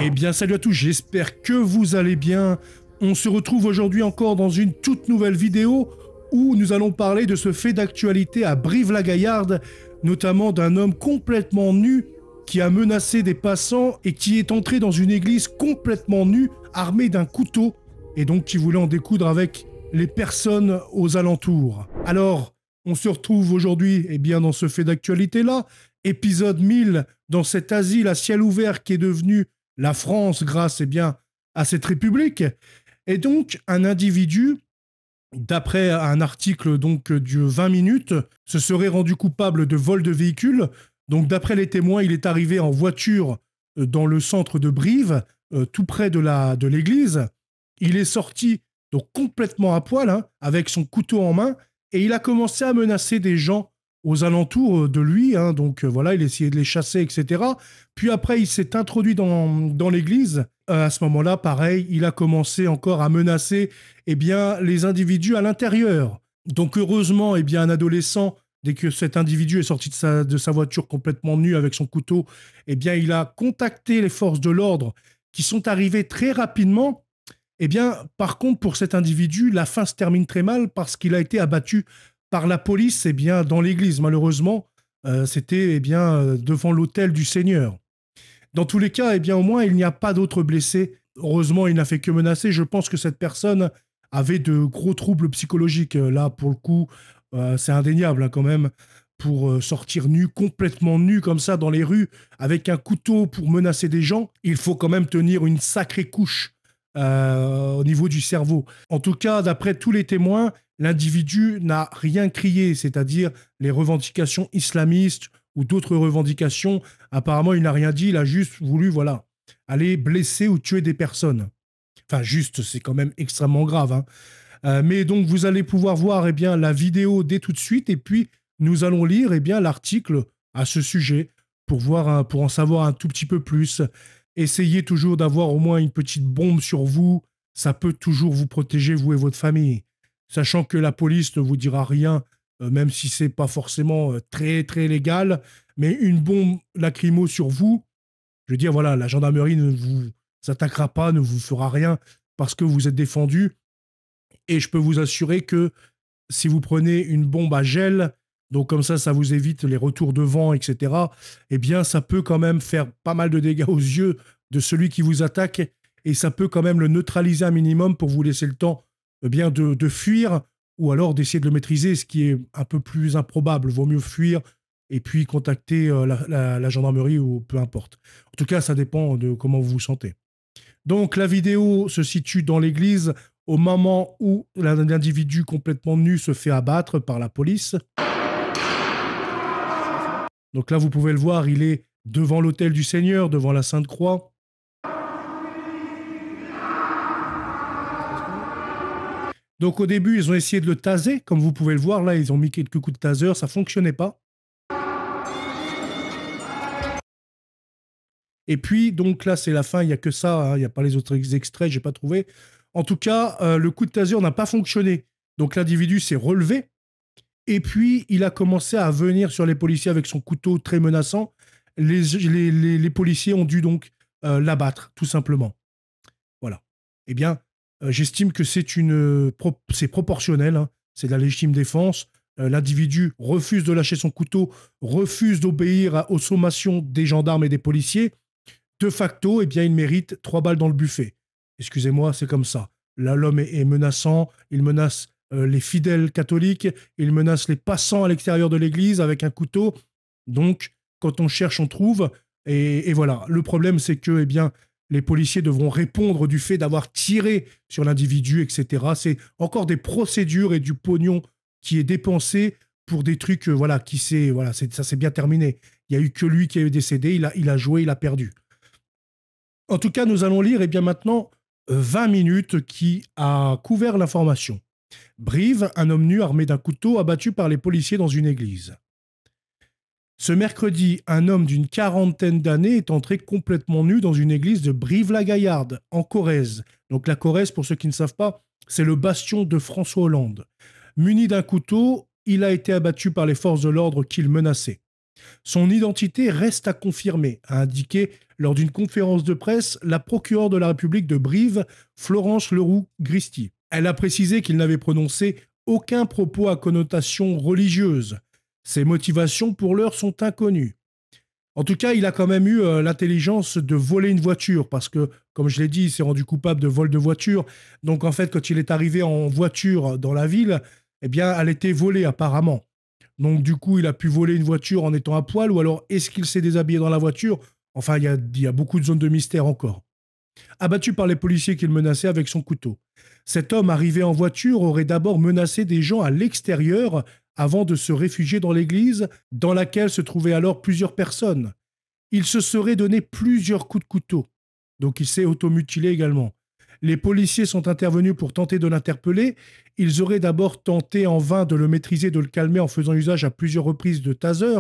Eh bien salut à tous, j'espère que vous allez bien. On se retrouve aujourd'hui encore dans une toute nouvelle vidéo où nous allons parler de ce fait d'actualité à Brive-la-Gaillarde, notamment d'un homme complètement nu qui a menacé des passants et qui est entré dans une église complètement nu, armé d'un couteau, et donc qui voulait en découdre avec les personnes aux alentours. Alors, on se retrouve aujourd'hui dans ce fait d'actualité-là, épisode 1000, dans cet asile à ciel ouvert qui est devenu la France grâce à cette république. Et donc, un individu, d'après un article de 20 minutes, se serait rendu coupable de vol de véhicule. Donc, d'après les témoins, il est arrivé en voiture dans le centre de Brive, tout près de l'église. Il est sorti donc complètement à poil, avec son couteau en main, et il a commencé à menacer des gens aux alentours de lui. Voilà, il essayait de les chasser, etc. Puis après, il s'est introduit dans l'église. À ce moment-là, pareil, il a commencé encore à menacer les individus à l'intérieur. Donc heureusement, un adolescent, dès que cet individu est sorti de sa voiture complètement nu avec son couteau, il a contacté les forces de l'ordre qui sont arrivées très rapidement. Par contre, pour cet individu, la fin se termine très mal parce qu'il a été abattu par la police dans l'église. Malheureusement, c'était devant l'autel du Seigneur. Dans tous les cas, au moins, il n'y a pas d'autres blessés. Heureusement, il n'a fait que menacer. Je pense que cette personne avait de gros troubles psychologiques. Là, pour le coup, c'est indéniable quand même. Pour sortir nu, complètement nu comme ça dans les rues, avec un couteau pour menacer des gens, il faut quand même tenir une sacrée couche au niveau du cerveau. En tout cas, d'après tous les témoins, l'individu n'a rien crié, c'est-à-dire les revendications islamistes ou d'autres revendications. Apparemment, il n'a rien dit, il a juste voulu, aller blesser ou tuer des personnes. Enfin, juste, c'est quand même extrêmement grave. Mais donc, vous allez pouvoir voir la vidéo dès tout de suite, et puis nous allons lire l'article à ce sujet pour en savoir un tout petit peu plus. Essayez toujours d'avoir au moins une petite bombe sur vous, ça peut toujours vous protéger, vous et votre famille. Sachant que la police ne vous dira rien, même si c'est pas forcément très très légal, mais une bombe lacrymo sur vous, je veux dire, la gendarmerie ne vous attaquera pas, ne vous fera rien parce que vous êtes défendu. Et je peux vous assurer que si vous prenez une bombe à gel, donc comme ça vous évite les retours de vent, etc., ça peut quand même faire pas mal de dégâts aux yeux de celui qui vous attaque, et ça peut quand même le neutraliser un minimum pour vous laisser le temps de fuir, ou alors d'essayer de le maîtriser, ce qui est un peu plus improbable. Vaut mieux fuir et puis contacter la gendarmerie ou peu importe. En tout cas, ça dépend de comment vous vous sentez. Donc la vidéo se situe dans l'église au moment où l'individu complètement nu se fait abattre par la police. Donc là, vous pouvez le voir, il est devant l'autel du Seigneur, devant la Sainte Croix. Donc au début, ils ont essayé de le taser, comme vous pouvez le voir, là, ils ont mis quelques coups de taser, ça ne fonctionnait pas. Et puis, donc là, c'est la fin, il n'y a que ça, il n'y a pas les autres extraits, je n'ai pas trouvé. En tout cas, le coup de taser n'a pas fonctionné. Donc l'individu s'est relevé, et puis il a commencé à venir sur les policiers avec son couteau très menaçant. Les policiers ont dû donc l'abattre, tout simplement. Voilà. J'estime que c'est proportionnel, c'est de la légitime défense. L'individu refuse de lâcher son couteau, refuse d'obéir aux sommations des gendarmes et des policiers. De facto, il mérite 3 balles dans le buffet. Excusez-moi, c'est comme ça. Là, l'homme est menaçant, il menace les fidèles catholiques, il menace les passants à l'extérieur de l'église avec un couteau. Donc, quand on cherche, on trouve. Et voilà. Le problème, c'est que les policiers devront répondre du fait d'avoir tiré sur l'individu, etc. C'est encore des procédures et du pognon qui est dépensé pour des trucs, ça s'est bien terminé. Il n'y a eu que lui qui est décédé, il a joué, il a perdu. En tout cas, nous allons lire maintenant 20 minutes qui a couvert l'information. Brive, un homme nu armé d'un couteau abattu par les policiers dans une église. Ce mercredi, un homme d'une quarantaine d'années est entré complètement nu dans une église de Brive-la-Gaillarde, en Corrèze. Donc la Corrèze, pour ceux qui ne savent pas, c'est le bastion de François Hollande. Muni d'un couteau, il a été abattu par les forces de l'ordre qui le menaçaient. Son identité reste à confirmer, a indiqué lors d'une conférence de presse la procureure de la République de Brive, Florence Leroux-Gristi. Elle a précisé qu'il n'avait prononcé aucun propos à connotation religieuse. Ses motivations pour l'heure sont inconnues. En tout cas, il a quand même eu l'intelligence de voler une voiture parce que, comme je l'ai dit, il s'est rendu coupable de vol de voiture. Donc en fait, quand il est arrivé en voiture dans la ville, eh bien, elle était volée apparemment. Donc du coup, il a pu voler une voiture en étant à poil ou alors est-ce qu'il s'est déshabillé dans la voiture? Enfin, il y a beaucoup de zones de mystère encore. Abattu par les policiers qu'il menaçait avec son couteau. Cet homme arrivé en voiture aurait d'abord menacé des gens à l'extérieur avant de se réfugier dans l'église, dans laquelle se trouvaient alors plusieurs personnes. Il se serait donné plusieurs coups de couteau, donc il s'est automutilé également. Les policiers sont intervenus pour tenter de l'interpeller. Ils auraient d'abord tenté en vain de le maîtriser, de le calmer en faisant usage à plusieurs reprises de taser.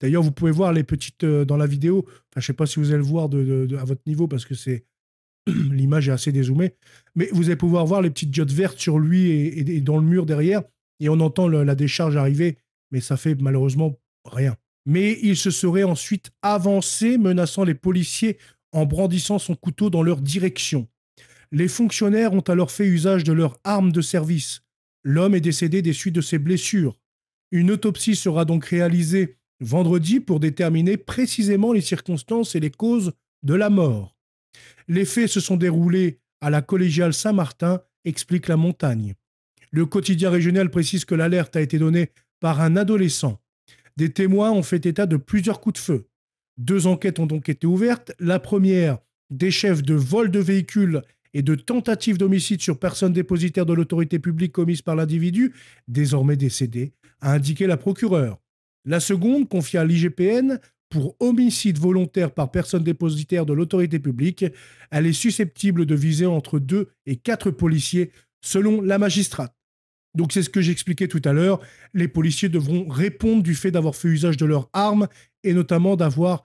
D'ailleurs, vous pouvez voir les petites dans la vidéo. Enfin, je ne sais pas si vous allez le voir à votre niveau parce que c'est l'image est assez dézoomée. Mais vous allez pouvoir voir les petites diodes vertes sur lui et dans le mur derrière. Et on entend la décharge arriver, mais ça fait malheureusement rien. Mais il se serait ensuite avancé, menaçant les policiers en brandissant son couteau dans leur direction. Les fonctionnaires ont alors fait usage de leur arme de service. L'homme est décédé des suites de ses blessures. Une autopsie sera donc réalisée vendredi pour déterminer précisément les circonstances et les causes de la mort. Les faits se sont déroulés à la collégiale Saint-Martin, explique La Montagne. Le quotidien régional précise que l'alerte a été donnée par un adolescent. Des témoins ont fait état de plusieurs coups de feu. 2 enquêtes ont donc été ouvertes. La première, des chefs de vol de véhicules et de tentatives d'homicide sur personne dépositaire de l'autorité publique commise par l'individu, désormais décédé, a indiqué la procureure. La seconde, confiée à l'IGPN, pour homicide volontaire par personne dépositaire de l'autorité publique, elle est susceptible de viser entre 2 et 4 policiers, selon la magistrate. Donc c'est ce que j'expliquais tout à l'heure, les policiers devront répondre du fait d'avoir fait usage de leurs armes et notamment d'avoir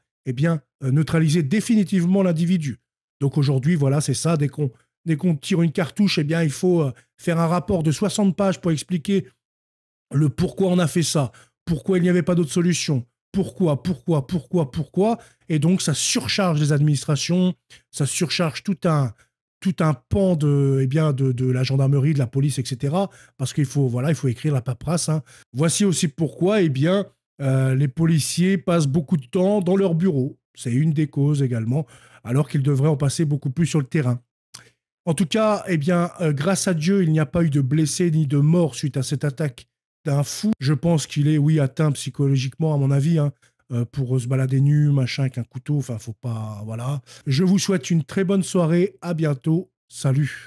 neutralisé définitivement l'individu. Donc aujourd'hui, voilà, c'est ça, dès qu'on tire une cartouche, il faut faire un rapport de 60 pages pour expliquer le pourquoi on a fait ça, pourquoi il n'y avait pas d'autre solution, pourquoi, et donc ça surcharge les administrations, ça surcharge tout un pan de la gendarmerie, de la police, etc. Parce qu'il faut, il faut écrire la paperasse. Hein. Voici aussi pourquoi les policiers passent beaucoup de temps dans leur bureau. C'est une des causes également, alors qu'ils devraient en passer beaucoup plus sur le terrain. En tout cas, grâce à Dieu, il n'y a pas eu de blessés ni de morts suite à cette attaque d'un fou. Je pense qu'il est, oui, atteint psychologiquement, à mon avis, hein, pour se balader nu, machin, avec un couteau. Enfin, faut pas... Voilà. Je vous souhaite une très bonne soirée. À bientôt. Salut.